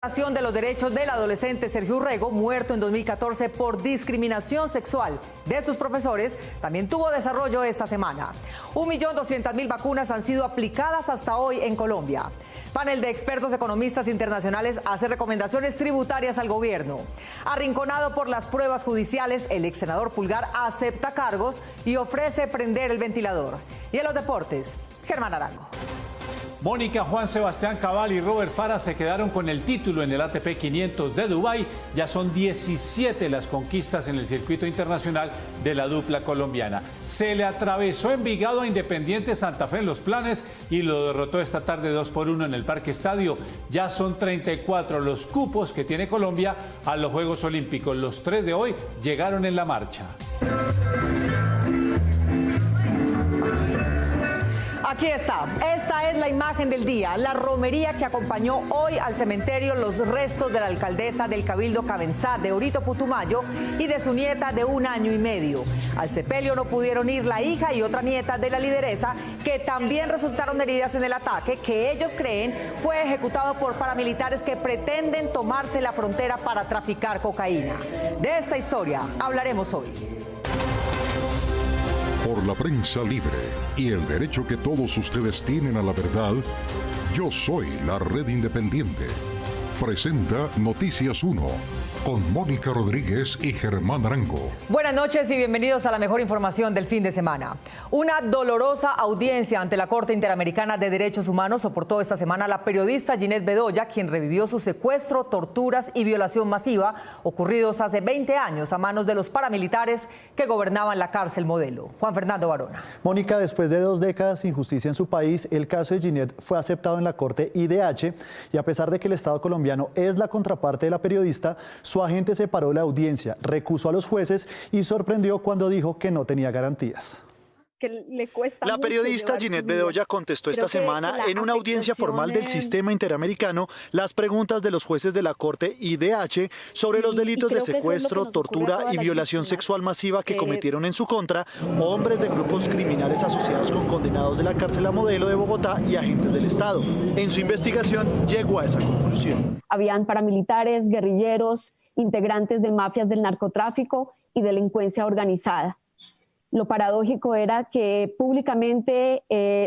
De los derechos del adolescente Sergio Urrego, muerto en 2014 por discriminación sexual de sus profesores, también tuvo desarrollo esta semana. 1.200.000 vacunas han sido aplicadas hasta hoy en Colombia. Panel de expertos economistas internacionales hace recomendaciones tributarias al gobierno. Arrinconado por las pruebas judiciales, el ex senador Pulgar acepta cargos y ofrece prender el ventilador. Y en los deportes, Germán Arango. Mónica, Juan Sebastián Cabal y Robert Farah se quedaron con el título en el ATP 500 de Dubái. Ya son 17 las conquistas en el circuito internacional de la dupla colombiana. Se le atravesó Envigado a Independiente Santa Fe en los planes y lo derrotó esta tarde 2-1 en el Parque Estadio. Ya son 34 los cupos que tiene Colombia a los Juegos Olímpicos. Los 3 de hoy llegaron en la marcha. Aquí está, esta es la imagen del día, la romería que acompañó hoy al cementerio los restos de la alcaldesa del Cabildo Cabenzá de Orito Putumayo y de su nieta de 1 año y medio. Al sepelio no pudieron ir la hija y otra nieta de la lideresa, que también resultaron heridas en el ataque que ellos creen fue ejecutado por paramilitares que pretenden tomarse la frontera para traficar cocaína. De esta historia hablaremos hoy. Por la prensa libre y el derecho que todos ustedes tienen a la verdad, yo soy la Red Independiente. Presenta Noticias 1 con Mónica Rodríguez y Germán Arango. Buenas noches y bienvenidos a la mejor información del fin de semana. Una dolorosa audiencia ante la Corte Interamericana de Derechos Humanos soportó esta semana la periodista Ginette Bedoya, quien revivió su secuestro, torturas y violación masiva ocurridos hace 20 años a manos de los paramilitares que gobernaban la cárcel Modelo. Juan Fernando Barona. Mónica, después de 2 décadas sin justicia en su país, el caso de Ginette fue aceptado en la Corte IDH y a pesar de que el Estado colombiano es la contraparte de la periodista, su agente separó la audiencia, recusó a los jueces y sorprendió cuando dijo que no tenía garantías. La periodista Ginette Bedoya contestó esta semana en una audiencia formal del Sistema Interamericano las preguntas de los jueces de la Corte IDH sobre los delitos de secuestro, tortura y violación sexual masiva que cometieron en su contra hombres de grupos criminales asociados con condenados de la cárcel a Modelo de Bogotá y agentes del Estado. En su investigación llegó a esa conclusión. Habían paramilitares, guerrilleros, integrantes de mafias del narcotráfico y delincuencia organizada. Lo paradójico era que públicamente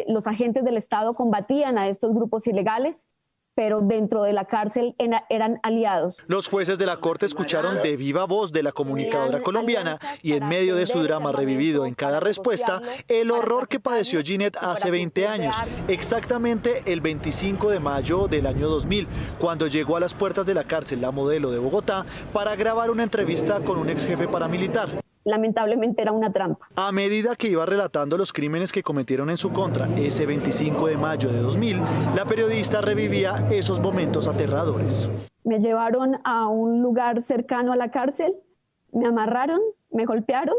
los agentes del Estado combatían a estos grupos ilegales, pero dentro de la cárcel eran aliados. Los jueces de la Corte escucharon de viva voz de la comunicadora colombiana y en medio de su drama revivido en cada respuesta, el horror que padeció Ginette hace 20 años, exactamente el 25 de mayo del año 2000, cuando llegó a las puertas de la cárcel La Modelo de Bogotá para grabar una entrevista con un ex jefe paramilitar. Lamentablemente era una trampa. A medida que iba relatando los crímenes que cometieron en su contra ese 25 de mayo de 2000, la periodista revivía esos momentos aterradores. Me llevaron a un lugar cercano a la cárcel, me amarraron, me golpearon,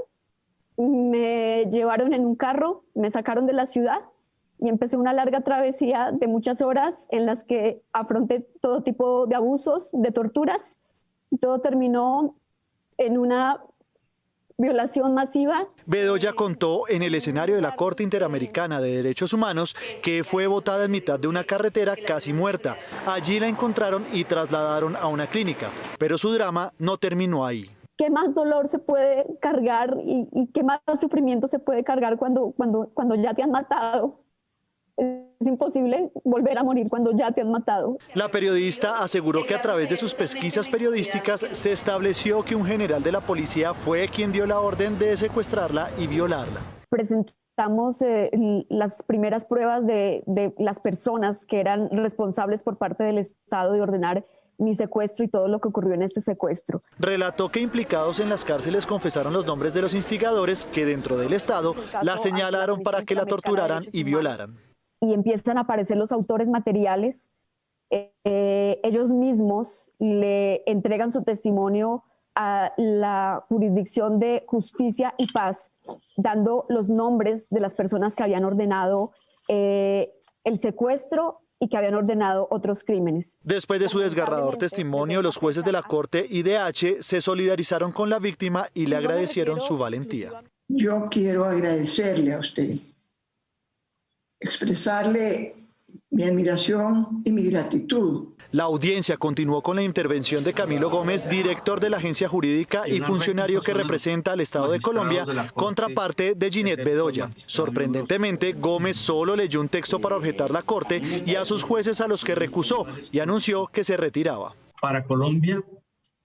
me llevaron en un carro, me sacaron de la ciudad y empecé una larga travesía de muchas horas en las que afronté todo tipo de abusos, de torturas. Todo terminó en una violación masiva. Bedoya contó en el escenario de la Corte Interamericana de Derechos Humanos que fue botada en mitad de una carretera casi muerta. Allí la encontraron y trasladaron a una clínica, pero su drama no terminó ahí. ¿Qué más dolor se puede cargar y qué más sufrimiento se puede cargar cuando ya te han matado? Es imposible volver a morir cuando ya te han matado. La periodista aseguró que a través de sus pesquisas periodísticas se estableció que un general de la policía fue quien dio la orden de secuestrarla y violarla. Presentamos las primeras pruebas de las personas que eran responsables por parte del Estado de ordenar mi secuestro y todo lo que ocurrió en este secuestro. Relató que implicados en las cárceles confesaron los nombres de los instigadores que dentro del Estado la señalaron para que la torturaran y violaran. Y empiezan a aparecer los autores materiales, ellos mismos le entregan su testimonio a la jurisdicción de justicia y paz, dando los nombres de las personas que habían ordenado el secuestro y que habían ordenado otros crímenes. Después de su desgarrador testimonio, los jueces de la Corte IDH se solidarizaron con la víctima y le agradecieron su valentía. Yo quiero agradecerle a usted, expresarle mi admiración y mi gratitud La audiencia continuó con la intervención de Camilo Gómez, director de la agencia jurídica y funcionario que representa al Estado de Colombia, contraparte de Ginette Bedoya. Sorprendentemente, Gómez solo leyó un texto para objetar la Corte y a sus jueces a los que recusó y anunció que se retiraba. Para Colombia,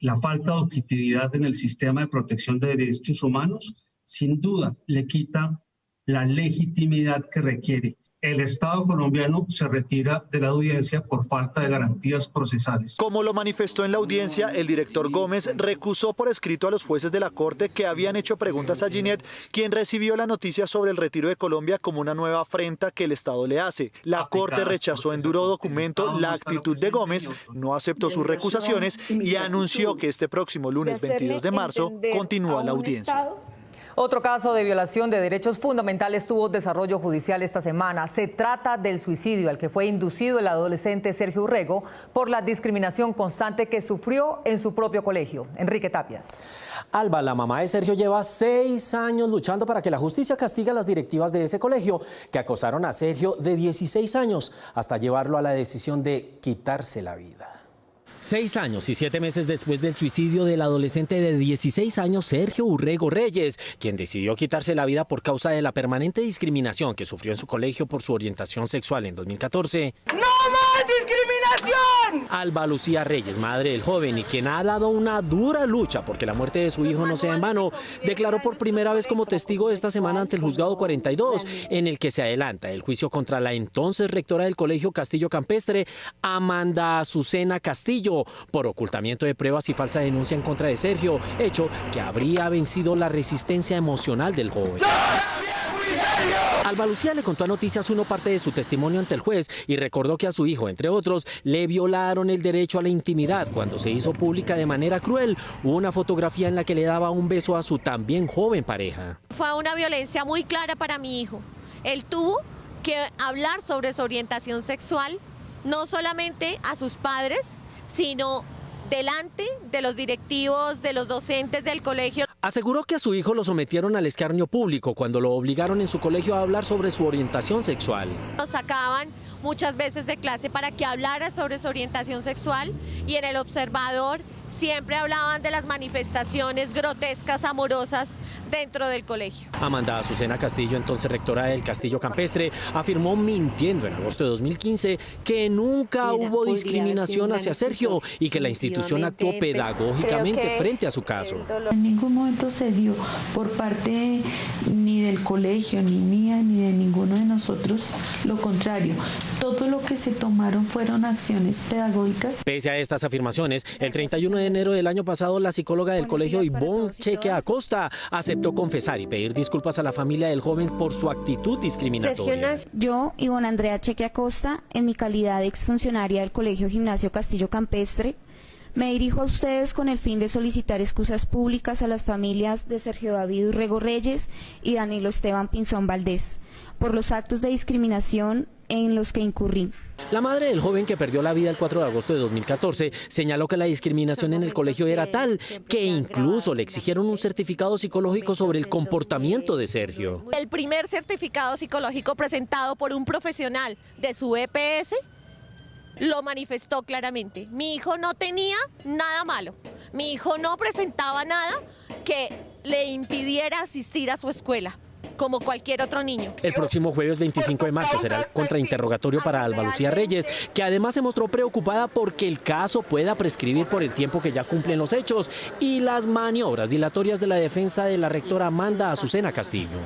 la falta de objetividad en el sistema de protección de derechos humanos, sin duda, le quita la legitimidad que requiere. El Estado colombiano se retira de la audiencia por falta de garantías procesales. Como lo manifestó en la audiencia, el director Gómez recusó por escrito a los jueces de la Corte que habían hecho preguntas a Ginette, quien recibió la noticia sobre el retiro de Colombia como una nueva afrenta que el Estado le hace. La Corte rechazó en duro documento la actitud de Gómez, no aceptó sus recusaciones y anunció que este próximo lunes 22 de marzo continúa la audiencia. Otro caso de violación de derechos fundamentales tuvo desarrollo judicial esta semana. Se trata del suicidio al que fue inducido el adolescente Sergio Urrego por la discriminación constante que sufrió en su propio colegio. Enrique Tapias. Alba, la mamá de Sergio, lleva 6 años luchando para que la justicia castigue a las directivas de ese colegio que acosaron a Sergio de 16 años hasta llevarlo a la decisión de quitarse la vida. 6 años y 7 meses después del suicidio del adolescente de 16 años, Sergio Urrego Reyes, quien decidió quitarse la vida por causa de la permanente discriminación que sufrió en su colegio por su orientación sexual en 2014. ¡No más discriminación! Alba Lucía Reyes, madre del joven y quien ha dado una dura lucha porque la muerte de su hijo no sea en vano, declaró por primera vez como testigo esta semana ante el juzgado 42, en el que se adelanta el juicio contra la entonces rectora del colegio Castillo Campestre, Amanda Azucena Castillo, por ocultamiento de pruebas y falsa denuncia en contra de Sergio, hecho que habría vencido la resistencia emocional del joven. Alba Lucía le contó a Noticias 1 parte de su testimonio ante el juez y recordó que a su hijo, entre otros, le violaron el derecho a la intimidad cuando se hizo pública de manera cruel una fotografía en la que le daba un beso a su también joven pareja. Fue una violencia muy clara para mi hijo. Él tuvo que hablar sobre su orientación sexual, no solamente a sus padres, sino delante de los directivos, de los docentes del colegio. Aseguró que a su hijo lo sometieron al escarnio público cuando lo obligaron en su colegio a hablar sobre su orientación sexual. Nos sacaban muchas veces de clase para que hablara sobre su orientación sexual y en el Observador siempre hablaban de las manifestaciones grotescas, amorosas dentro del colegio. Amanda Azucena Castillo, entonces rectora del Castillo Campestre, afirmó mintiendo en agosto de 2015 que nunca hubo discriminación hacia Sergio y que la institución actuó pedagógicamente frente a su caso. En ningún momento se dio por parte ni del colegio, ni mía, ni de ninguno de nosotros lo contrario. Todo lo que se tomaron fueron acciones pedagógicas. Pese a estas afirmaciones, el 31 de enero del año pasado, la psicóloga del colegio Ivonne Cheque Acosta aceptó confesar y pedir disculpas a la familia del joven por su actitud discriminatoria. Yo, Ivonne Andrea Cheque Acosta, en mi calidad de exfuncionaria del colegio Gimnasio Castillo Campestre, me dirijo a ustedes con el fin de solicitar excusas públicas a las familias de Sergio David Urrego Reyes y Danilo Esteban Pinzón Valdés por los actos de discriminación en los que incurrí. La madre del joven que perdió la vida el 4 de agosto de 2014 señaló que la discriminación en el colegio era tal que incluso le exigieron un certificado psicológico sobre el comportamiento de Sergio. El primer certificado psicológico presentado por un profesional de su EPS lo manifestó claramente. Mi hijo no tenía nada malo. Mi hijo no presentaba nada que le impidiera asistir a su escuela, como cualquier otro niño. El próximo jueves 25 de marzo será el contrainterrogatorio para Alba Lucía Reyes, que además se mostró preocupada porque el caso pueda prescribir por el tiempo que ya cumplen los hechos y las maniobras dilatorias de la defensa de la rectora Amanda Azucena Castillo.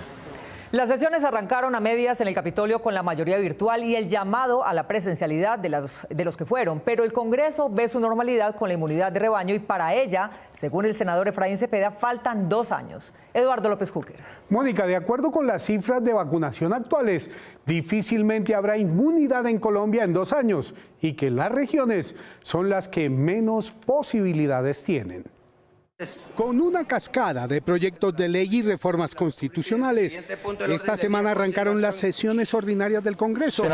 Las sesiones arrancaron a medias en el Capitolio con la mayoría virtual y el llamado a la presencialidad de los que fueron, pero el Congreso ve su normalidad con la inmunidad de rebaño y para ella, según el senador Efraín Cepeda, faltan 2 años. Eduardo López Júquer. Mónica, de acuerdo con las cifras de vacunación actuales, difícilmente habrá inmunidad en Colombia en 2 años y que las regiones son las que menos posibilidades tienen. Con una cascada de proyectos de ley y reformas constitucionales, esta semana arrancaron las sesiones ordinarias del Congreso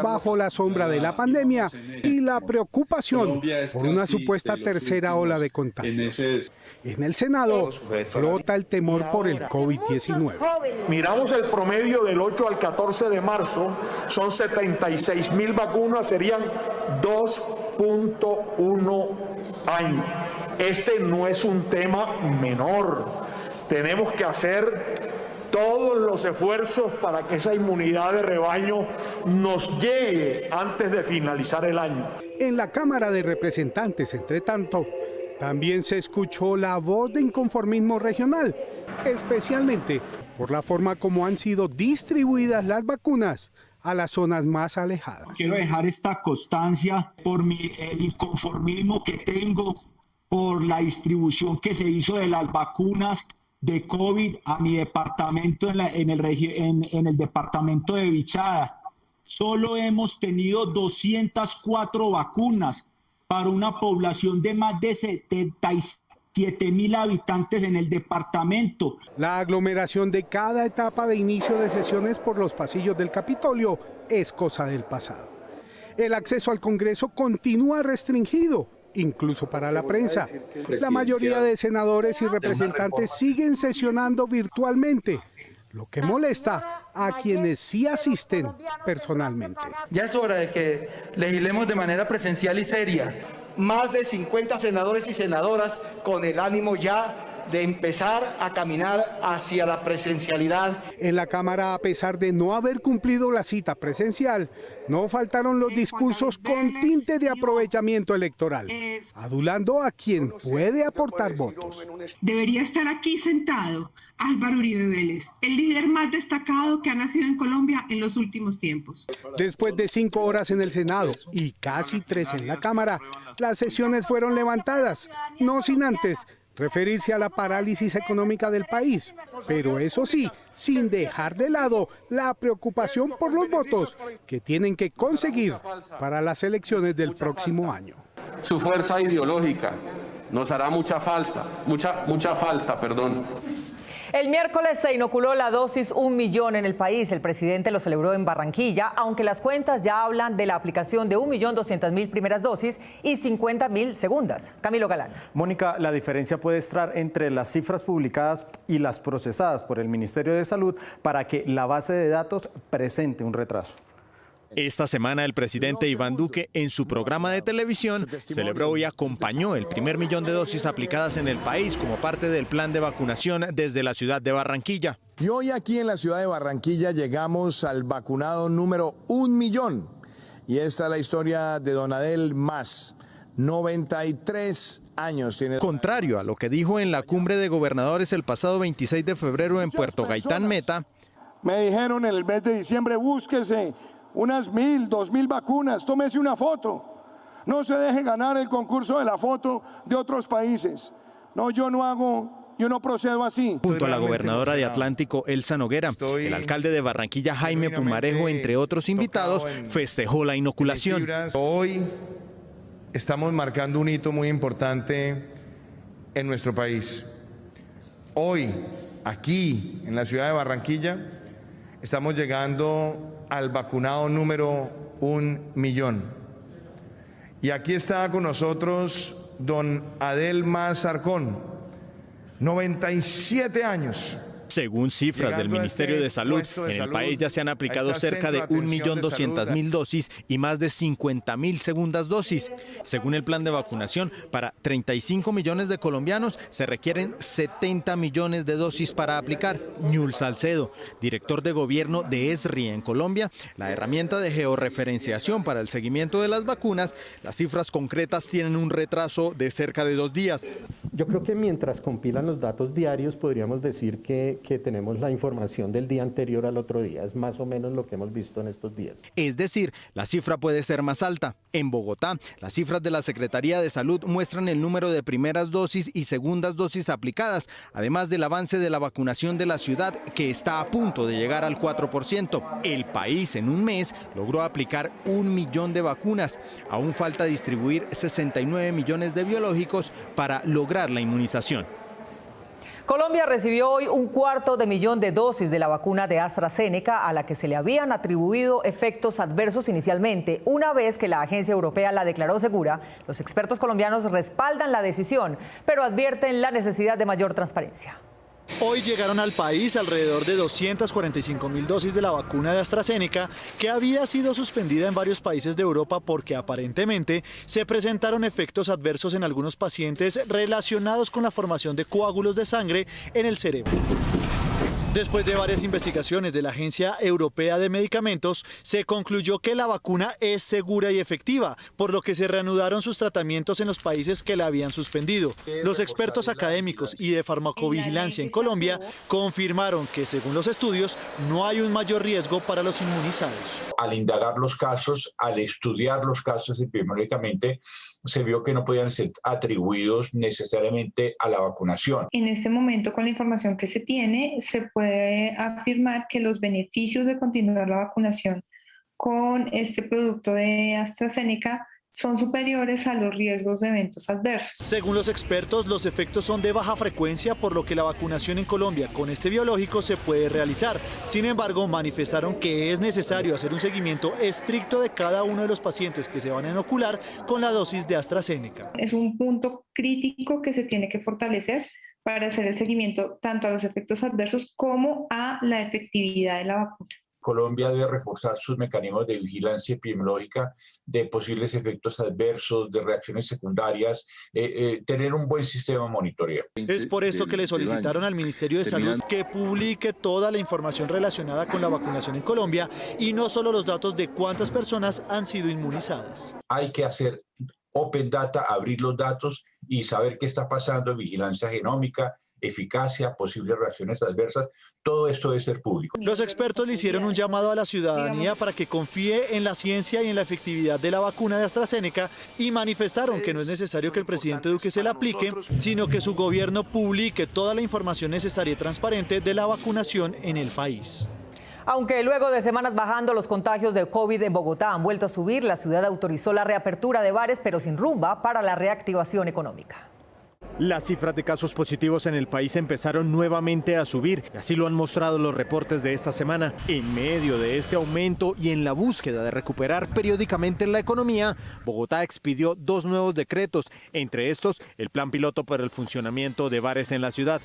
bajo la sombra de la pandemia y la preocupación por una supuesta tercera ola de contagios. En el Senado flota el temor por el COVID-19. Miramos el promedio del 8 al 14 de marzo, son 76.000 vacunas, serían 2 2.1 años. Este no es un tema menor. Tenemos que hacer todos los esfuerzos para que esa inmunidad de rebaño nos llegue antes de finalizar el año. En la Cámara de Representantes, entre tanto, también se escuchó la voz de inconformismo regional, especialmente por la forma como han sido distribuidas las vacunas a las zonas más alejadas. Quiero dejar esta constancia por el inconformismo que tengo por la distribución que se hizo de las vacunas de COVID a mi departamento en el departamento de Vichada. Solo hemos tenido 204 vacunas para una población de más de 77.000 habitantes en el departamento. La aglomeración de cada etapa de inicio de sesiones por los pasillos del Capitolio es cosa del pasado. El acceso al Congreso continúa restringido, incluso para la prensa. La mayoría de senadores y representantes siguen sesionando virtualmente, lo que molesta a quienes sí asisten personalmente. Ya es hora de que legislemos de manera presencial y seria. Más de 50 senadores y senadoras con el ánimo ya de empezar a caminar hacia la presencialidad. En la Cámara, a pesar de no haber cumplido la cita presencial, no faltaron los discursos con tinte de aprovechamiento electoral, adulando a quien puede aportar votos. Debería estar aquí sentado Álvaro Uribe Vélez, el líder más destacado que ha nacido en Colombia en los últimos tiempos. Después de 5 horas en el Senado y casi 3 en la Cámara, las sesiones fueron levantadas, no sin antes referirse a la parálisis económica del país, pero eso sí, sin dejar de lado la preocupación por los votos que tienen que conseguir para las elecciones del próximo año. Su fuerza ideológica nos hará mucha falta. El miércoles se inoculó la dosis 1 millón en el país. El presidente lo celebró en Barranquilla, aunque las cuentas ya hablan de la aplicación de 1.200.000 primeras dosis y 50.000 segundas. Camilo Galán. Mónica, la diferencia puede estar entre las cifras publicadas y las procesadas por el Ministerio de Salud para que la base de datos presente un retraso. Esta semana el presidente Iván Duque en su programa de televisión celebró y acompañó el primer millón de dosis aplicadas en el país como parte del plan de vacunación desde la ciudad de Barranquilla. Y hoy aquí en la ciudad de Barranquilla llegamos al vacunado número 1 millón. Y esta es la historia de Don Adel Mas. 93 años tiene. Contrario a lo que dijo en la cumbre de gobernadores el pasado 26 de febrero en Puerto Gaitán, Meta. Me dijeron en el mes de diciembre, búsquese unas 1.000, 2.000 vacunas, tómese una foto. No se deje ganar el concurso de la foto de otros países. No, yo no procedo así. Junto a la gobernadora de Atlántico, Elsa Noguera, el alcalde de Barranquilla, Jaime Pumarejo, entre otros invitados, festejó la inoculación. Hoy estamos marcando un hito muy importante en nuestro país. Hoy, aquí, en la ciudad de Barranquilla, estamos llegando al vacunado número 1 millón. Y aquí está con nosotros don Adel Mas Arcón, 97 años. Según cifras del Ministerio de Salud, en el país ya se han aplicado cerca de 1.200.000 dosis y más de 50.000 segundas dosis. Según el plan de vacunación, para 35 millones de colombianos se requieren 70 millones de dosis para aplicar. Ñul Salcedo, director de gobierno de ESRI en Colombia, la herramienta de georreferenciación para el seguimiento de las vacunas, las cifras concretas tienen un retraso de cerca de 2 días. Yo creo que mientras compilan los datos diarios podríamos decir que tenemos la información del día anterior al otro día. Es más o menos lo que hemos visto en estos días. Es decir, la cifra puede ser más alta. En Bogotá, las cifras de la Secretaría de Salud muestran el número de primeras dosis y segundas dosis aplicadas, además del avance de la vacunación de la ciudad, que está a punto de llegar al 4%. El país en un mes logró aplicar 1 millón de vacunas. Aún falta distribuir 69 millones de biológicos para lograr la inmunización. Colombia recibió hoy 250.000 de dosis de la vacuna de AstraZeneca, a la que se le habían atribuido efectos adversos inicialmente. Una vez que la agencia europea la declaró segura, los expertos colombianos respaldan la decisión, pero advierten la necesidad de mayor transparencia. Hoy llegaron al país alrededor de 245.000 dosis de la vacuna de AstraZeneca, que había sido suspendida en varios países de Europa porque aparentemente se presentaron efectos adversos en algunos pacientes relacionados con la formación de coágulos de sangre en el cerebro. Después de varias investigaciones de la Agencia Europea de Medicamentos, se concluyó que la vacuna es segura y efectiva, por lo que se reanudaron sus tratamientos en los países que la habían suspendido. Los expertos académicos y de farmacovigilancia en Colombia confirmaron que, según los estudios, no hay un mayor riesgo para los inmunizados. Al indagar los casos, al estudiar los casos epidemiológicamente, se vio que no podían ser atribuidos necesariamente a la vacunación. En este momento, con la información que se tiene, se puede afirmar que los beneficios de continuar la vacunación con este producto de AstraZeneca son superiores a los riesgos de eventos adversos. Según los expertos, los efectos son de baja frecuencia, por lo que la vacunación en Colombia con este biológico se puede realizar. Sin embargo, manifestaron que es necesario hacer un seguimiento estricto de cada uno de los pacientes que se van a inocular con la dosis de AstraZeneca. Es un punto crítico que se tiene que fortalecer para hacer el seguimiento tanto a los efectos adversos como a la efectividad de la vacuna. Colombia debe reforzar sus mecanismos de vigilancia epidemiológica de posibles efectos adversos, de reacciones secundarias, tener un buen sistema de monitoreo. Es por esto que le solicitaron al Ministerio de Salud que publique toda la información relacionada con la vacunación en Colombia y no solo los datos de cuántas personas han sido inmunizadas. Hay que hacer Open Data, abrir los datos y saber qué está pasando, vigilancia genómica, eficacia, posibles reacciones adversas, todo esto debe ser público. Los expertos le hicieron un llamado a la ciudadanía para que confíe en la ciencia y en la efectividad de la vacuna de AstraZeneca y manifestaron que no es necesario que el presidente Duque se la aplique, sino que su gobierno publique toda la información necesaria y transparente de la vacunación en el país. Aunque luego de semanas bajando, los contagios de COVID en Bogotá han vuelto a subir, la ciudad autorizó la reapertura de bares, pero sin rumba para la reactivación económica. Las cifras de casos positivos en el país empezaron nuevamente a subir, y así lo han mostrado los reportes de esta semana. En medio de este aumento y en la búsqueda de recuperar periódicamente la economía, Bogotá expidió 2 nuevos decretos, entre estos el plan piloto para el funcionamiento de bares en la ciudad.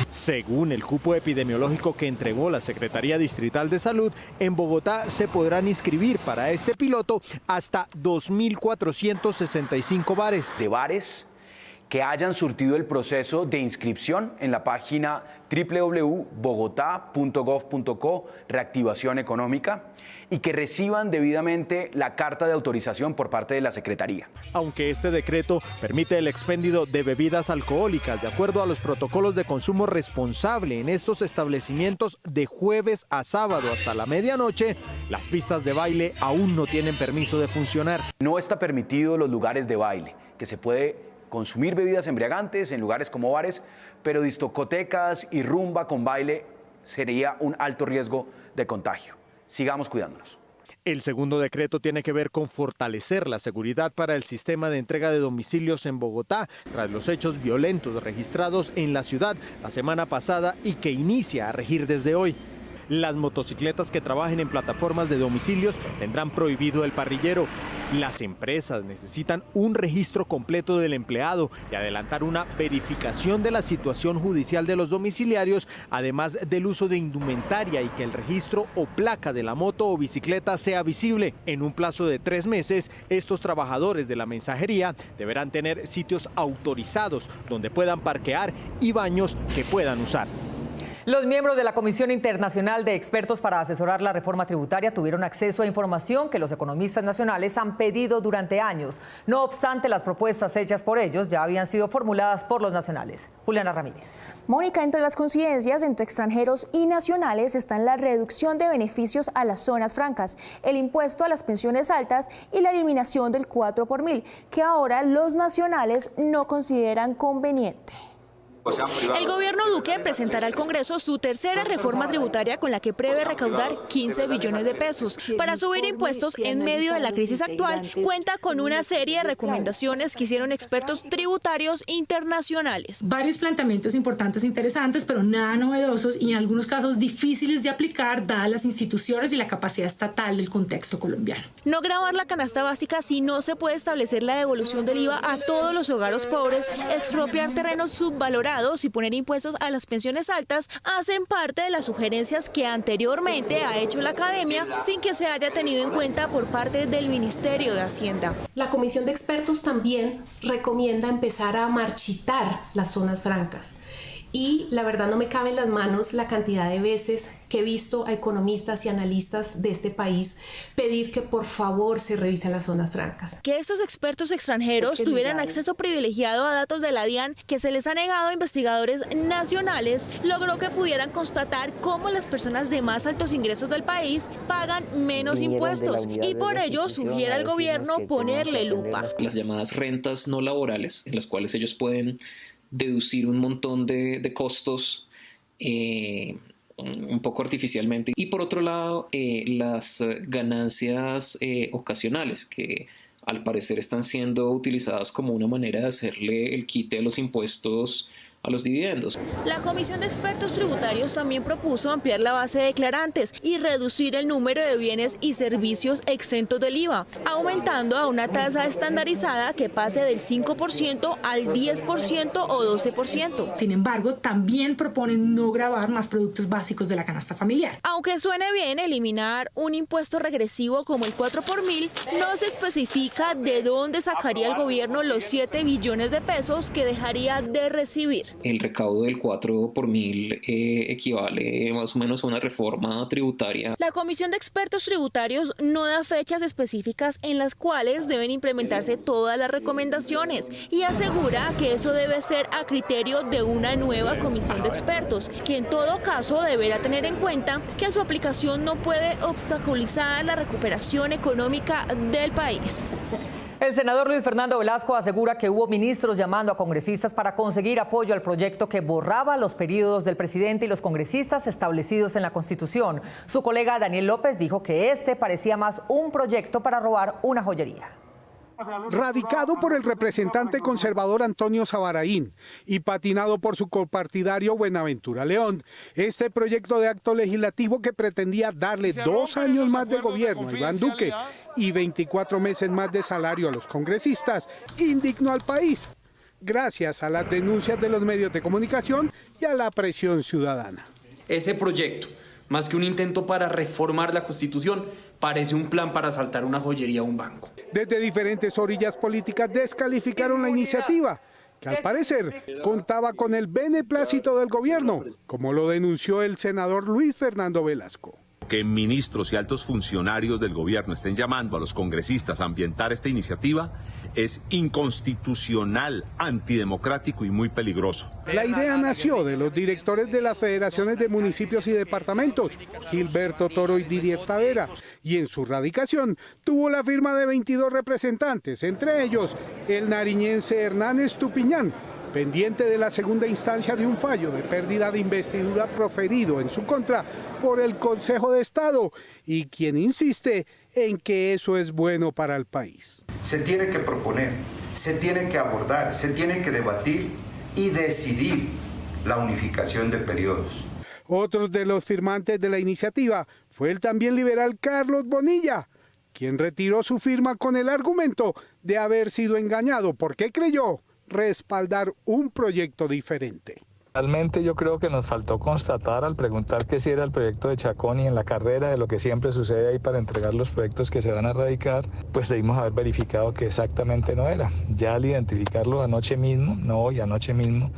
Según el cupo epidemiológico que entregó la Secretaría Distrital de Salud, en Bogotá se podrán inscribir para este piloto hasta 2.465 bares. De bares que hayan surtido el proceso de inscripción en la página www.bogotá.gov.co, reactivación económica, y que reciban debidamente la carta de autorización por parte de la Secretaría. Aunque este decreto permite el expendio de bebidas alcohólicas de acuerdo a los protocolos de consumo responsable en estos establecimientos de jueves a sábado hasta la medianoche, las pistas de baile aún no tienen permiso de funcionar. No está permitido los lugares de baile, que se puede consumir bebidas embriagantes en lugares como bares, pero discotecas y rumba con baile sería un alto riesgo de contagio. Sigamos cuidándonos. El segundo decreto tiene que ver con fortalecer la seguridad para el sistema de entrega de domicilios en Bogotá, tras los hechos violentos registrados en la ciudad la semana pasada y que inicia a regir desde hoy. Las motocicletas que trabajen en plataformas de domicilios tendrán prohibido el parrillero. Las empresas necesitan un registro completo del empleado y adelantar una verificación de la situación judicial de los domiciliarios, además del uso de indumentaria y que el registro o placa de la moto o bicicleta sea visible. En un plazo de 3 meses, estos trabajadores de la mensajería deberán tener sitios autorizados donde puedan parquear y baños que puedan usar. Los miembros de la Comisión Internacional de Expertos para asesorar la reforma tributaria tuvieron acceso a información que los economistas nacionales han pedido durante años. No obstante, las propuestas hechas por ellos ya habían sido formuladas por los nacionales. Juliana Ramírez. Mónica, entre las coincidencias entre extranjeros y nacionales están la reducción de beneficios a las zonas francas, el impuesto a las pensiones altas y la eliminación del 4 por mil, que ahora los nacionales no consideran conveniente. El gobierno Duque presentará al Congreso su tercera reforma tributaria con la que prevé recaudar 15 billones de pesos. Para subir impuestos en medio de la crisis actual, cuenta con una serie de recomendaciones que hicieron expertos tributarios internacionales. Varios planteamientos importantes e interesantes, pero nada novedosos y en algunos casos difíciles de aplicar dadas las instituciones y la capacidad estatal del contexto colombiano. No gravar la canasta básica si no se puede establecer la devolución del IVA a todos los hogares pobres, expropiar terrenos subvalorados empleados y poner impuestos a las pensiones altas hacen parte de las sugerencias que anteriormente ha hecho la academia sin que se haya tenido en cuenta por parte del Ministerio de Hacienda. La comisión de expertos también recomienda empezar a marchitar las zonas francas. Y la verdad no me cabe en las manos la cantidad de veces que he visto a economistas y analistas de este país pedir que por favor se revisen las zonas francas. Que estos expertos extranjeros tuvieran acceso privilegiado a datos de la DIAN que se les ha negado a investigadores nacionales logró que pudieran constatar cómo las personas de más altos ingresos del país pagan menos impuestos y por ello sugiere al gobierno ponerle lupa. Las llamadas rentas no laborales, en las cuales ellos pueden deducir un montón de costos un poco artificialmente. Y por otro lado, las ganancias ocasionales, que al parecer están siendo utilizadas como una manera de hacerle el quite a los impuestos a los dividendos. La Comisión de Expertos Tributarios también propuso ampliar la base de declarantes y reducir el número de bienes y servicios exentos del IVA, aumentando a una tasa estandarizada que pase del 5% al 10% o 12%. Sin embargo, también proponen no gravar más productos básicos de la canasta familiar. Aunque suene bien eliminar un impuesto regresivo como el 4 por mil, no se especifica de dónde sacaría el gobierno los 7 billones de pesos que dejaría de recibir. El recaudo del 4 por mil equivale más o menos a una reforma tributaria. La Comisión de Expertos Tributarios no da fechas específicas en las cuales deben implementarse todas las recomendaciones y asegura que eso debe ser a criterio de una nueva comisión de expertos, que en todo caso deberá tener en cuenta que su aplicación no puede obstaculizar la recuperación económica del país. El senador Luis Fernando Velasco asegura que hubo ministros llamando a congresistas para conseguir apoyo al proyecto que borraba los periodos del presidente y los congresistas establecidos en la Constitución. Su colega Daniel López dijo que este parecía más un proyecto para robar una joyería. Radicado por el representante conservador Antonio Sabaraín y patinado por su copartidario Buenaventura León, este proyecto de acto legislativo que pretendía darle 2 años más de gobierno a Iván Duque y 24 meses más de salario a los congresistas, indignó al país, gracias a las denuncias de los medios de comunicación y a la presión ciudadana. Ese proyecto, más que un intento para reformar la Constitución, parece un plan para asaltar una joyería o un banco. Desde diferentes orillas políticas descalificaron la iniciativa, que al parecer contaba con el beneplácito del gobierno, como lo denunció el senador Luis Fernando Velasco. Que ministros y altos funcionarios del gobierno estén llamando a los congresistas a ambientar esta iniciativa es inconstitucional, antidemocrático y muy peligroso. La idea nació de los directores de las federaciones de municipios y departamentos, Gilberto Toro y Didier Tavera, y en su radicación tuvo la firma de 22 representantes, entre ellos el nariñense Hernán Estupiñán, pendiente de la segunda instancia de un fallo de pérdida de investidura proferido en su contra por el Consejo de Estado, y quien insiste en que eso es bueno para el país. Se tiene que proponer, se tiene que abordar, se tiene que debatir y decidir la unificación de periodos. Otro de los firmantes de la iniciativa fue el también liberal Carlos Bonilla, quien retiró su firma con el argumento de haber sido engañado porque creyó respaldar un proyecto diferente. Realmente yo creo que nos faltó constatar al preguntar que si era el proyecto de Chacón y en la carrera de lo que siempre sucede ahí para entregar los proyectos que se van a radicar, pues debimos haber verificado que exactamente no era. Ya al identificarlo anoche mismo,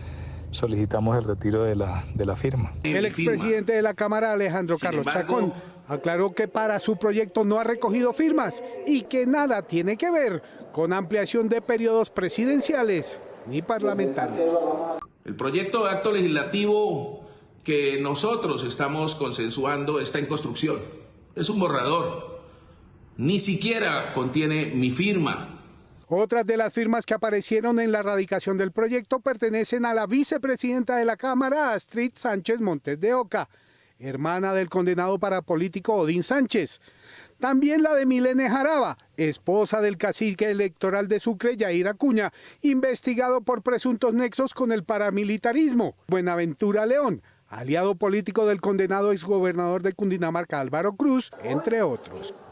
solicitamos el retiro de la firma. El expresidente de la Cámara, Alejandro Carlos Chacón, aclaró que para su proyecto no ha recogido firmas y que nada tiene que ver con ampliación de periodos presidenciales ni parlamentarios. El proyecto de acto legislativo que nosotros estamos consensuando está en construcción. Es un borrador. Ni siquiera contiene mi firma. Otras de las firmas que aparecieron en la radicación del proyecto pertenecen a la vicepresidenta de la Cámara, Astrid Sánchez Montes de Oca, hermana del condenado parapolítico Odín Sánchez. También la de Milene Jaraba, esposa del cacique electoral de Sucre, Yair Acuña, investigado por presuntos nexos con el paramilitarismo. Buenaventura León, aliado político del condenado exgobernador de Cundinamarca, Álvaro Cruz, entre otros.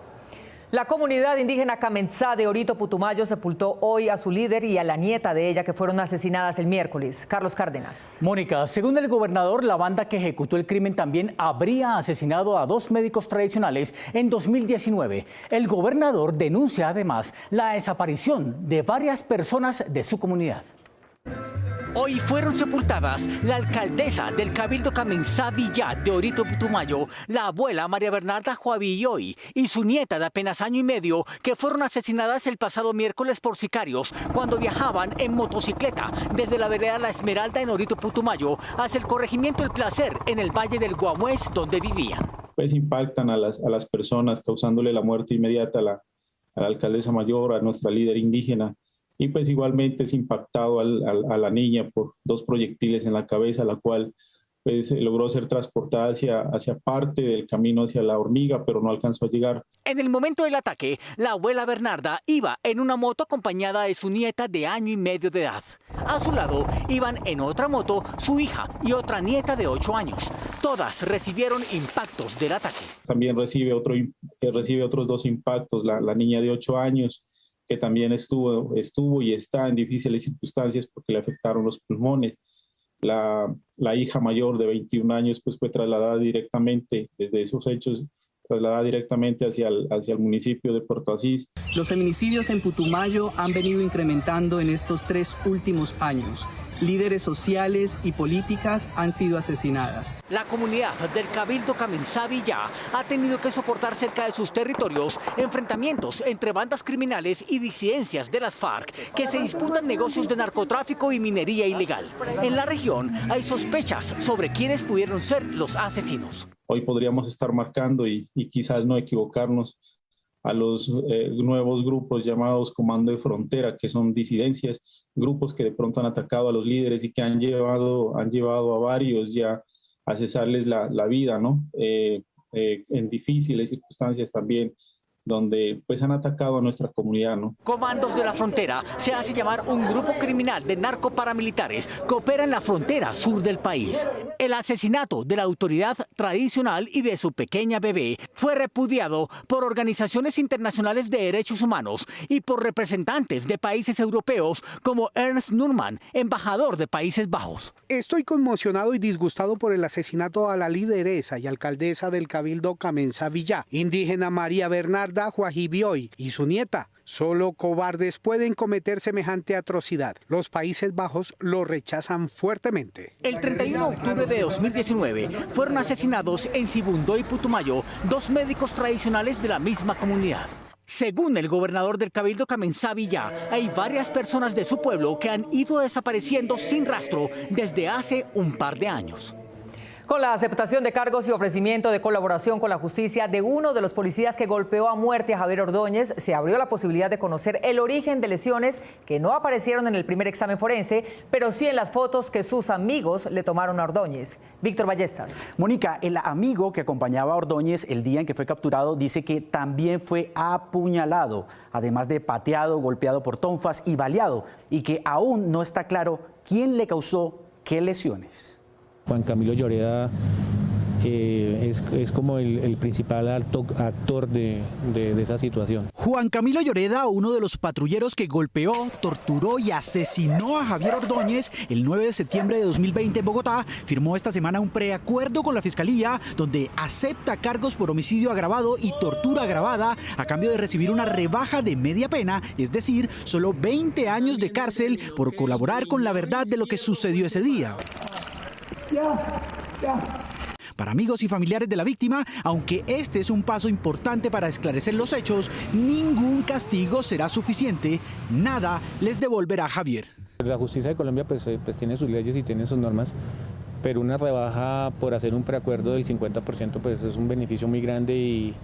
La comunidad indígena Camensá de Orito Putumayo sepultó hoy a su líder y a la nieta de ella, que fueron asesinadas el miércoles. Carlos Cárdenas. Mónica, según el gobernador, la banda que ejecutó el crimen también habría asesinado a 2 médicos tradicionales en 2019. El gobernador denuncia además la desaparición de varias personas de su comunidad. Hoy fueron sepultadas la alcaldesa del Cabildo Camensá Villá de Orito Putumayo, la abuela María Bernarda Juavilloy y su nieta de apenas año y medio, que fueron asesinadas el pasado miércoles por sicarios cuando viajaban en motocicleta desde la vereda La Esmeralda en Orito Putumayo hacia el corregimiento El Placer en el Valle del Guamués, donde vivían. Pues impactan a las personas, causándole la muerte inmediata a la alcaldesa mayor, a nuestra líder indígena. Y pues igualmente es impactado a la niña por 2 proyectiles en la cabeza, la cual pues logró ser transportada hacia parte del camino hacia La Hormiga, pero no alcanzó a llegar. En el momento del ataque, la abuela Bernarda iba en una moto acompañada de su nieta de año y medio de edad. A su lado iban en otra moto su hija y otra nieta de 8 años. Todas recibieron impactos del ataque. También recibe otros 2 impactos, la niña de 8 años, que también estuvo y está en difíciles circunstancias porque le afectaron los pulmones. La hija mayor de 21 años pues fue trasladada directamente desde esos hechos, hacia el municipio de Puerto Asís. Los feminicidios en Putumayo han venido incrementando en estos 3 últimos años. Líderes sociales y políticas han sido asesinadas. La comunidad del Cabildo Camensá Villá ha tenido que soportar cerca de sus territorios enfrentamientos entre bandas criminales y disidencias de las FARC que se disputan negocios de narcotráfico y minería ilegal. En la región hay sospechas sobre quiénes pudieron ser los asesinos. Hoy podríamos estar marcando y quizás no equivocarnos a los nuevos grupos llamados Comando de Frontera, que son disidencias, grupos que de pronto han atacado a los líderes y que han llevado a varios ya a cesarles la vida, ¿no? En difíciles circunstancias también, donde pues han atacado a nuestra comunidad, ¿no? Comandos de la Frontera se hace llamar un grupo criminal de narcoparamilitares que opera en la frontera sur del país. El asesinato de la autoridad tradicional y de su pequeña bebé fue repudiado por organizaciones internacionales de derechos humanos y por representantes de países europeos como Ernst Nurman, embajador de Países Bajos. Estoy conmocionado y disgustado por el asesinato a la lideresa y alcaldesa del Cabildo Camensá Villá, indígena María Bernarda Juavilloy y su nieta. Solo cobardes pueden cometer semejante atrocidad. Los Países Bajos lo rechazan fuertemente. El 31 de octubre de 2019 fueron asesinados en Sibundoy y Putumayo 2 médicos tradicionales de la misma comunidad. Según el gobernador del Cabildo Camensá Villá, hay varias personas de su pueblo que han ido desapareciendo sin rastro desde hace un par de años. Con la aceptación de cargos y ofrecimiento de colaboración con la justicia de uno de los policías que golpeó a muerte a Javier Ordóñez, se abrió la posibilidad de conocer el origen de lesiones que no aparecieron en el primer examen forense, pero sí en las fotos que sus amigos le tomaron a Ordóñez. Víctor Ballestas. Mónica, el amigo que acompañaba a Ordóñez el día en que fue capturado dice que también fue apuñalado, además de pateado, golpeado por tonfas y baleado, y que aún no está claro quién le causó qué lesiones. Juan Camilo Lloreda es como el principal actor de esa situación. Juan Camilo Lloreda, uno de los patrulleros que golpeó, torturó y asesinó a Javier Ordóñez el 9 de septiembre de 2020 en Bogotá, firmó esta semana un preacuerdo con la Fiscalía donde acepta cargos por homicidio agravado y tortura agravada a cambio de recibir una rebaja de media pena, es decir, solo 20 años de cárcel por colaborar con la verdad de lo que sucedió ese día. Para amigos y familiares de la víctima, aunque este es un paso importante para esclarecer los hechos, ningún castigo será suficiente. Nada les devolverá a Javier. La justicia de Colombia pues tiene sus leyes y tiene sus normas, pero una rebaja por hacer un preacuerdo del 50% pues es un beneficio muy grande y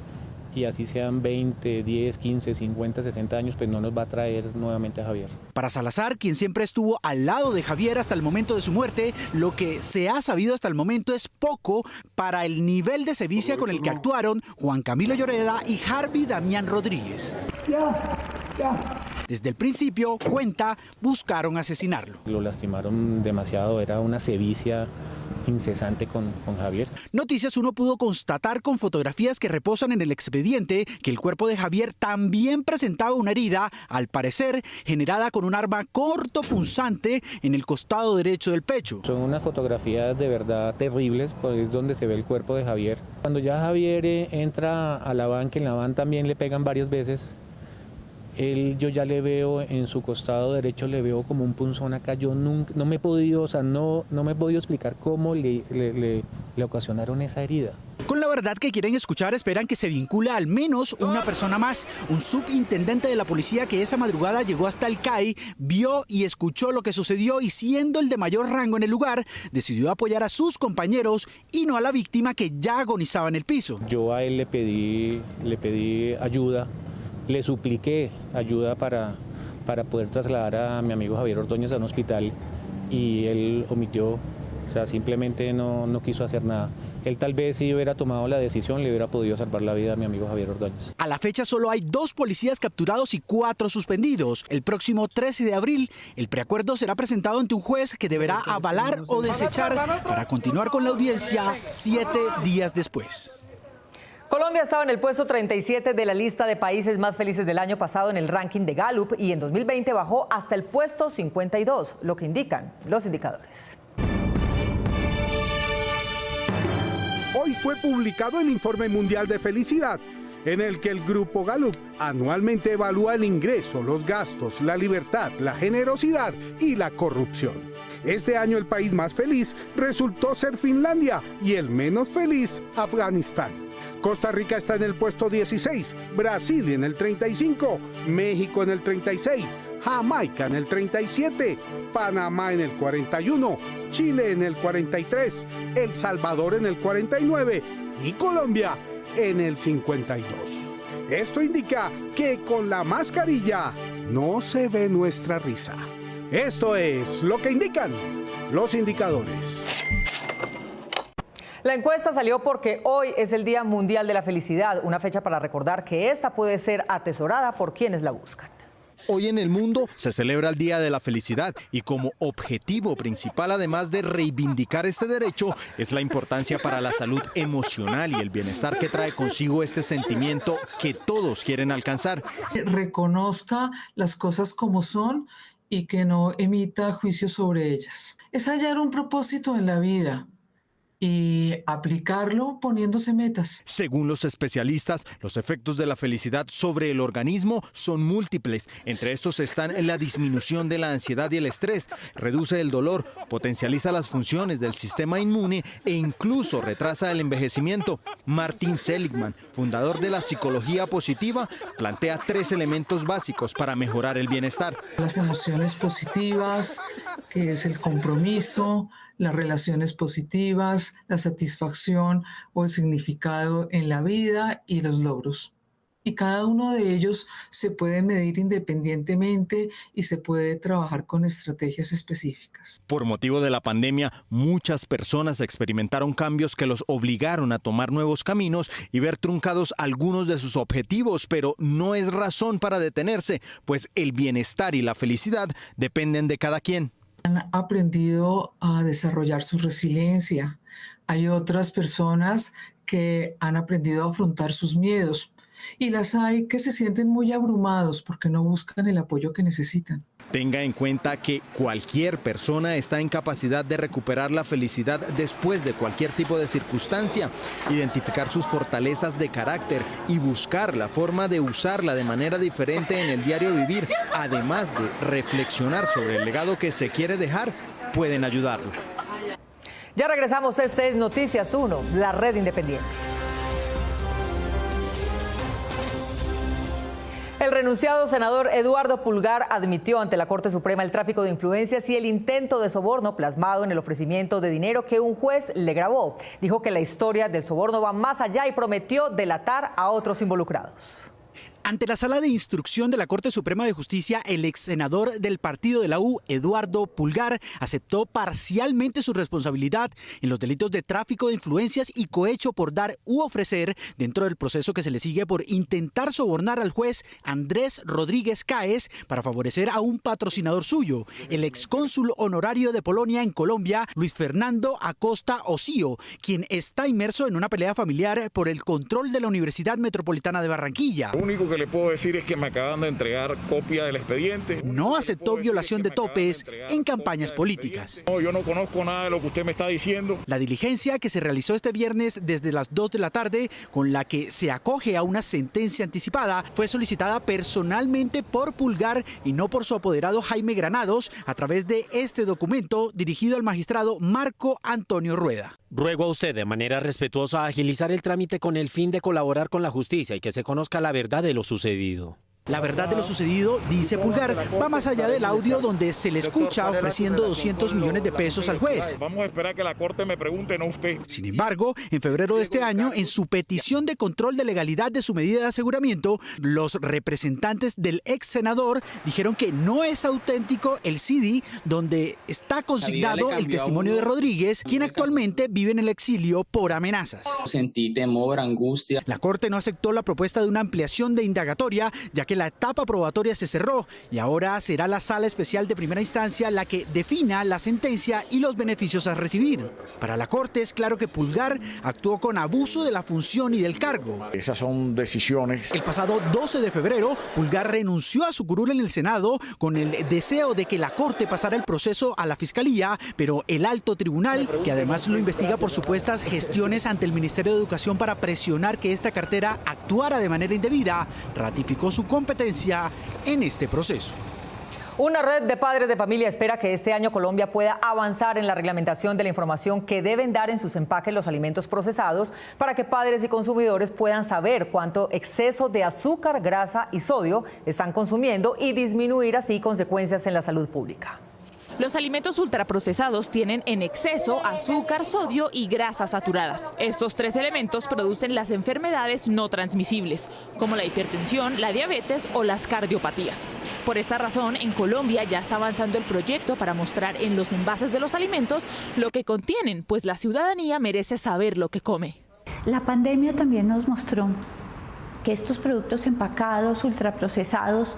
así sean 20, 10, 15, 50, 60 años, pues no nos va a traer nuevamente a Javier. Para Salazar, quien siempre estuvo al lado de Javier hasta el momento de su muerte, lo que se ha sabido hasta el momento es poco para el nivel de sevicia con el que actuaron Juan Camilo Lloreda y Harvey Damián Rodríguez. Desde el principio, cuenta, buscaron asesinarlo. Lo lastimaron demasiado, era una sevicia incesante con Javier. Noticias 1 pudo constatar con fotografías que reposan en el expediente que el cuerpo de Javier también presentaba una herida, al parecer generada con un arma cortopunzante en el costado derecho del pecho. Son unas fotografías de verdad terribles, pues es donde se ve el cuerpo de Javier. Cuando ya Javier entra a la van, que en la van también le pegan varias veces, yo ya le veo en su costado derecho, le veo como un punzón acá. Yo no me he podido, no me he podido explicar cómo le ocasionaron esa herida. Con la verdad que quieren escuchar, esperan que se vincule al menos una persona más. Un subintendente de la policía que esa madrugada llegó hasta el CAI, vio y escuchó lo que sucedió y, siendo el de mayor rango en el lugar, decidió apoyar a sus compañeros y no a la víctima que ya agonizaba en el piso. Yo a él le pedí ayuda. Le supliqué ayuda para poder trasladar a mi amigo Javier Ordóñez a un hospital y él omitió, o sea, simplemente no quiso hacer nada. Él tal vez si hubiera tomado la decisión le hubiera podido salvar la vida a mi amigo Javier Ordóñez. A la fecha solo hay 2 policías capturados y 4 suspendidos. El próximo 13 de abril, el preacuerdo será presentado ante un juez que deberá avalar o desechar para continuar con la audiencia 7 días después. Colombia estaba en el puesto 37 de la lista de países más felices del año pasado en el ranking de Gallup y en 2020 bajó hasta el puesto 52, lo que indican los indicadores. Hoy fue publicado el Informe Mundial de Felicidad, en el que el Grupo Gallup anualmente evalúa el ingreso, los gastos, la libertad, la generosidad y la corrupción. Este año el país más feliz resultó ser Finlandia y el menos feliz, Afganistán. Costa Rica está en el puesto 16, Brasil en el 35, México en el 36, Jamaica en el 37, Panamá en el 41, Chile en el 43, El Salvador en el 49 y Colombia en el 52. Esto indica que con la mascarilla no se ve nuestra risa. Esto es lo que indican los indicadores. La encuesta salió porque hoy es el Día Mundial de la Felicidad, una fecha para recordar que esta puede ser atesorada por quienes la buscan. Hoy en el mundo se celebra el Día de la Felicidad y como objetivo principal, además de reivindicar este derecho, es la importancia para la salud emocional y el bienestar que trae consigo este sentimiento que todos quieren alcanzar. Reconozca las cosas como son y que no emita juicios sobre ellas. Es hallar un propósito en la vida y aplicarlo poniéndose metas. Según los especialistas, los efectos de la felicidad sobre el organismo son múltiples. Entre estos están la disminución de la ansiedad y el estrés, reduce el dolor, potencializa las funciones del sistema inmune e incluso retrasa el envejecimiento. Martin Seligman, fundador de la psicología positiva, plantea 3 elementos básicos para mejorar el bienestar. Las emociones positivas, que es el compromiso, las relaciones positivas, la satisfacción o el significado en la vida y los logros. Y cada uno de ellos se puede medir independientemente y se puede trabajar con estrategias específicas. Por motivo de la pandemia, muchas personas experimentaron cambios que los obligaron a tomar nuevos caminos y ver truncados algunos de sus objetivos, pero no es razón para detenerse, pues el bienestar y la felicidad dependen de cada quien. Han aprendido a desarrollar su resiliencia. Hay otras personas que han aprendido a afrontar sus miedos y las hay que se sienten muy abrumados porque no buscan el apoyo que necesitan. Tenga en cuenta que cualquier persona está en capacidad de recuperar la felicidad después de cualquier tipo de circunstancia, identificar sus fortalezas de carácter y buscar la forma de usarla de manera diferente en el diario vivir, además de reflexionar sobre el legado que se quiere dejar, pueden ayudarlo. Ya regresamos, este es Noticias 1, la red independiente. El renunciado senador Eduardo Pulgar admitió ante la Corte Suprema el tráfico de influencias y el intento de soborno plasmado en el ofrecimiento de dinero que un juez le grabó. Dijo que la historia del soborno va más allá y prometió delatar a otros involucrados. Ante la sala de instrucción de la Corte Suprema de Justicia, el ex senador del partido de la U, Eduardo Pulgar, aceptó parcialmente su responsabilidad en los delitos de tráfico de influencias y cohecho por dar u ofrecer dentro del proceso que se le sigue por intentar sobornar al juez Andrés Rodríguez Cáez para favorecer a un patrocinador suyo, el excónsul honorario de Polonia en Colombia, Luis Fernando Acosta Osío, quien está inmerso en una pelea familiar por el control de la Universidad Metropolitana de Barranquilla. Lo único que le puedo decir es que me acaban de entregar copia del expediente. No aceptó violación de topes en campañas políticas. No, yo no conozco nada de lo que usted me está diciendo. La diligencia que se realizó este viernes desde las 2 de la tarde, con la que se acoge a una sentencia anticipada, fue solicitada personalmente por Pulgar y no por su apoderado Jaime Granados a través de este documento dirigido al magistrado Marco Antonio Rueda. Ruego a usted de manera respetuosa agilizar el trámite con el fin de colaborar con la justicia y que se conozca la verdad de lo sucedido. La verdad de lo sucedido, dice Pulgar, va más allá del audio donde se le escucha ofreciendo 200 millones de pesos al juez. Vamos a esperar que la Corte me pregunte, no usted. Sin embargo, en febrero de este año, en su petición de control de legalidad de su medida de aseguramiento, los representantes del ex senador dijeron que no es auténtico el CD donde está consignado el testimonio de Rodríguez, quien actualmente vive en el exilio por amenazas. Sentí temor, angustia. La Corte no aceptó la propuesta de una ampliación de indagatoria, ya que la etapa probatoria se cerró y ahora será la Sala Especial de Primera Instancia la que defina la sentencia y los beneficios a recibir. Para la Corte es claro que Pulgar actuó con abuso de la función y del cargo. Esas son decisiones. El pasado 12 de febrero, Pulgar renunció a su curul en el Senado con el deseo de que la Corte pasara el proceso a la Fiscalía, pero el alto tribunal, que además lo investiga por supuestas gestiones ante el Ministerio de Educación para presionar que esta cartera actuara de manera indebida, ratificó su competencia en este proceso. Una red de padres de familia espera que este año Colombia pueda avanzar en la reglamentación de la información que deben dar en sus empaques los alimentos procesados para que padres y consumidores puedan saber cuánto exceso de azúcar, grasa y sodio están consumiendo y disminuir así consecuencias en la salud pública. Los alimentos ultraprocesados tienen en exceso azúcar, sodio y grasas saturadas. Estos tres elementos producen las enfermedades no transmisibles, como la hipertensión, la diabetes o las cardiopatías. Por esta razón, en Colombia ya está avanzando el proyecto para mostrar en los envases de los alimentos lo que contienen, pues la ciudadanía merece saber lo que come. La pandemia también nos mostró que estos productos empacados, ultraprocesados,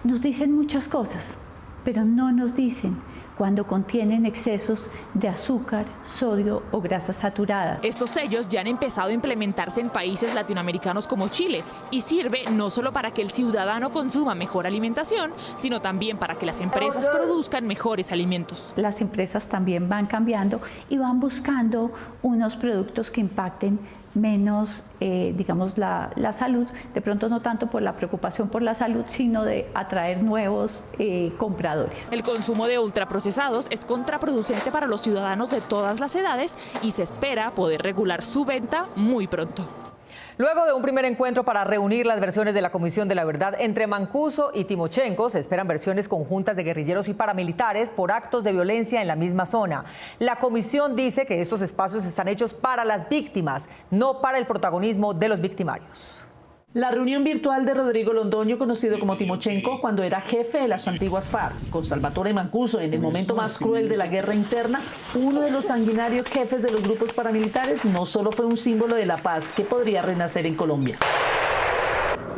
nos dicen muchas cosas, pero no nos dicen cuando contienen excesos de azúcar, sodio o grasas saturadas. Estos sellos ya han empezado a implementarse en países latinoamericanos como Chile y sirve no solo para que el ciudadano consuma mejor alimentación, sino también para que las empresas produzcan mejores alimentos. Las empresas también van cambiando y van buscando unos productos que impacten menos, digamos, la salud, de pronto no tanto por la preocupación por la salud, sino de atraer nuevos compradores. El consumo de ultraprocesados es contraproducente para los ciudadanos de todas las edades y se espera poder regular su venta muy pronto. Luego de un primer encuentro para reunir las versiones de la Comisión de la Verdad entre Mancuso y Timochenko, se esperan versiones conjuntas de guerrilleros y paramilitares por actos de violencia en la misma zona. La comisión dice que estos espacios están hechos para las víctimas, no para el protagonismo de los victimarios. La reunión virtual de Rodrigo Londoño, conocido como Timochenko, cuando era jefe de las antiguas FARC, con Salvatore Mancuso en el momento más cruel de la guerra interna, uno de los sanguinarios jefes de los grupos paramilitares, no solo fue un símbolo de la paz que podría renacer en Colombia.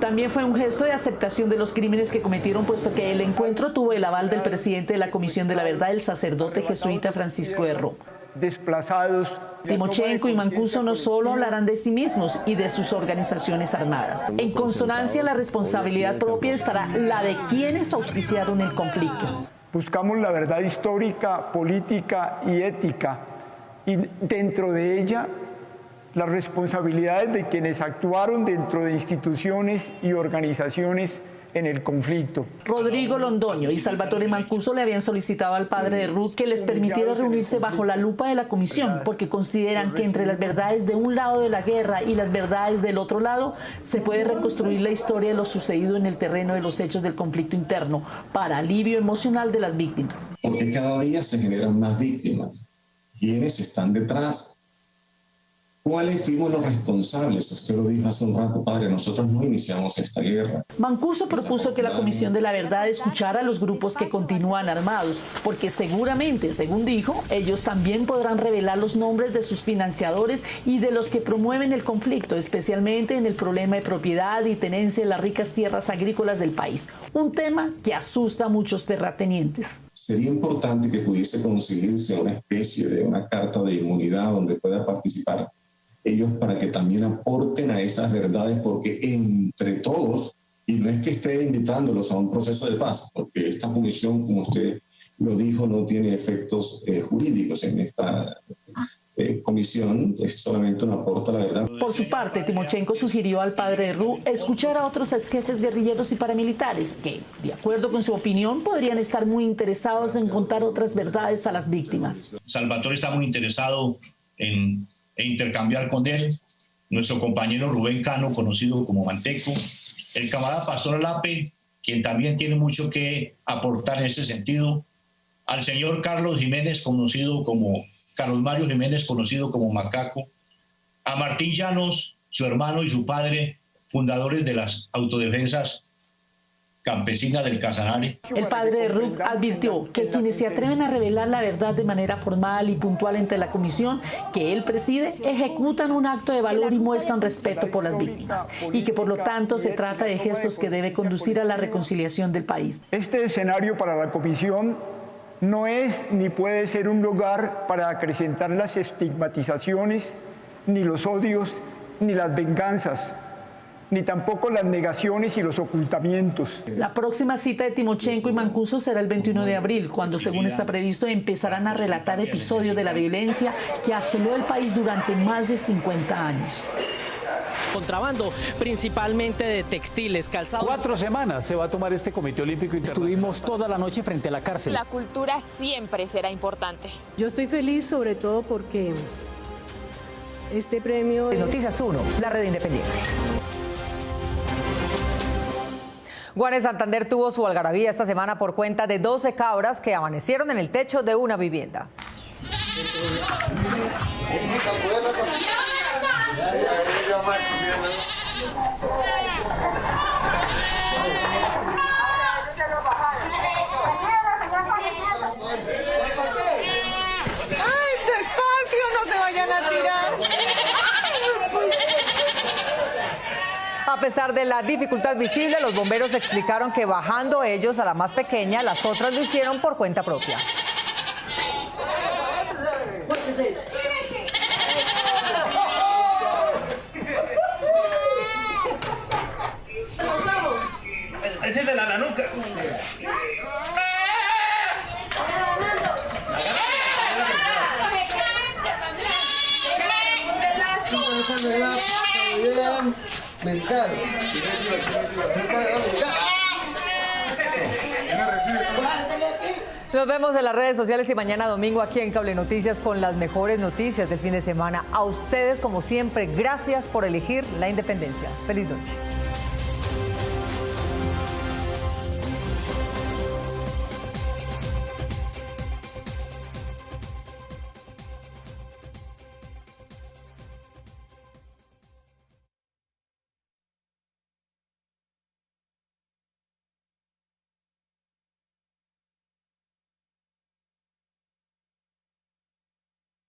También fue un gesto de aceptación de los crímenes que cometieron, puesto que el encuentro tuvo el aval del presidente de la Comisión de la Verdad, el sacerdote jesuita Francisco Erro. Desplazados. Timochenko y Mancuso no solo hablarán de sí mismos y de sus organizaciones armadas. En consonancia, la responsabilidad propia estará la de quienes auspiciaron el conflicto. Buscamos la verdad histórica, política y ética, y dentro de ella las responsabilidades de quienes actuaron dentro de instituciones y organizaciones en el conflicto. Rodrigo Londoño y Salvatore Mancuso le habían solicitado al padre de Ruth que les permitiera reunirse bajo la lupa de la comisión, porque consideran que entre las verdades de un lado de la guerra y las verdades del otro lado se puede reconstruir la historia de lo sucedido en el terreno de los hechos del conflicto interno, para alivio emocional de las víctimas. Porque cada día se generan más víctimas. ¿Quiénes están detrás? ¿Cuáles fuimos los responsables? Usted lo dijo hace un rato, padre, nosotros no iniciamos esta guerra. Mancuso propuso que la Comisión de la Verdad escuchara a los grupos que continúan armados, porque seguramente, según dijo, ellos también podrán revelar los nombres de sus financiadores y de los que promueven el conflicto, especialmente en el problema de propiedad y tenencia de las ricas tierras agrícolas del país, un tema que asusta a muchos terratenientes. Sería importante que pudiese conseguirse una especie de una carta de inmunidad donde pueda participar ellos para que también aporten a esas verdades, porque entre todos, y no es que esté invitándolos a un proceso de paz, porque esta comisión, como usted lo dijo, no tiene efectos jurídicos en esta comisión, es solamente un aporte a la verdad. Por su parte, Timochenko sugirió al padre Ru escuchar a otros exjefes guerrilleros y paramilitares que, de acuerdo con su opinión, podrían estar muy interesados en contar otras verdades a las víctimas. Salvatore está muy interesado en intercambiar con él, nuestro compañero Rubén Cano, conocido como Manteco, el camarada Pastor Alape, quien también tiene mucho que aportar en ese sentido, al señor Carlos Mario Jiménez, conocido como Macaco, a Martín Llanos, su hermano y su padre, fundadores de las autodefensas campesina del Casanare. El padre Ruth advirtió que quienes se atreven a revelar la verdad de manera formal y puntual ante la comisión que él preside ejecutan un acto de valor y muestran respeto por las víctimas, y que por lo tanto se trata de gestos que debe conducir a la reconciliación del país. Este escenario para la comisión no es ni puede ser un lugar para acrecentar las estigmatizaciones, ni los odios, ni las venganzas, ni tampoco las negaciones y los ocultamientos. La próxima cita de Timochenko y Mancuso será el 21 de abril, cuando, según está previsto, empezarán a relatar episodios de la violencia que asoló el país durante más de 50 años. Contrabando, principalmente de textiles, calzados. 4 semanas se va a tomar este Comité Olímpico Internacional. Estuvimos toda la noche frente a la cárcel. La cultura siempre será importante. Yo estoy feliz sobre todo porque este premio... Noticias 1, la red independiente. Guanes Santander tuvo su algarabía esta semana por cuenta de 12 cabras que amanecieron en el techo de una vivienda. ¡Ay, despacio! ¡No se vayan a tirar! A pesar de la dificultad visible, los bomberos explicaron que bajando ellos a la más pequeña, las otras lo hicieron por cuenta propia. ¡Échesela a la nuca! Nos vemos en las redes sociales y mañana domingo aquí en Cable Noticias con las mejores noticias del fin de semana. A ustedes, como siempre, gracias por elegir la independencia. Feliz noche.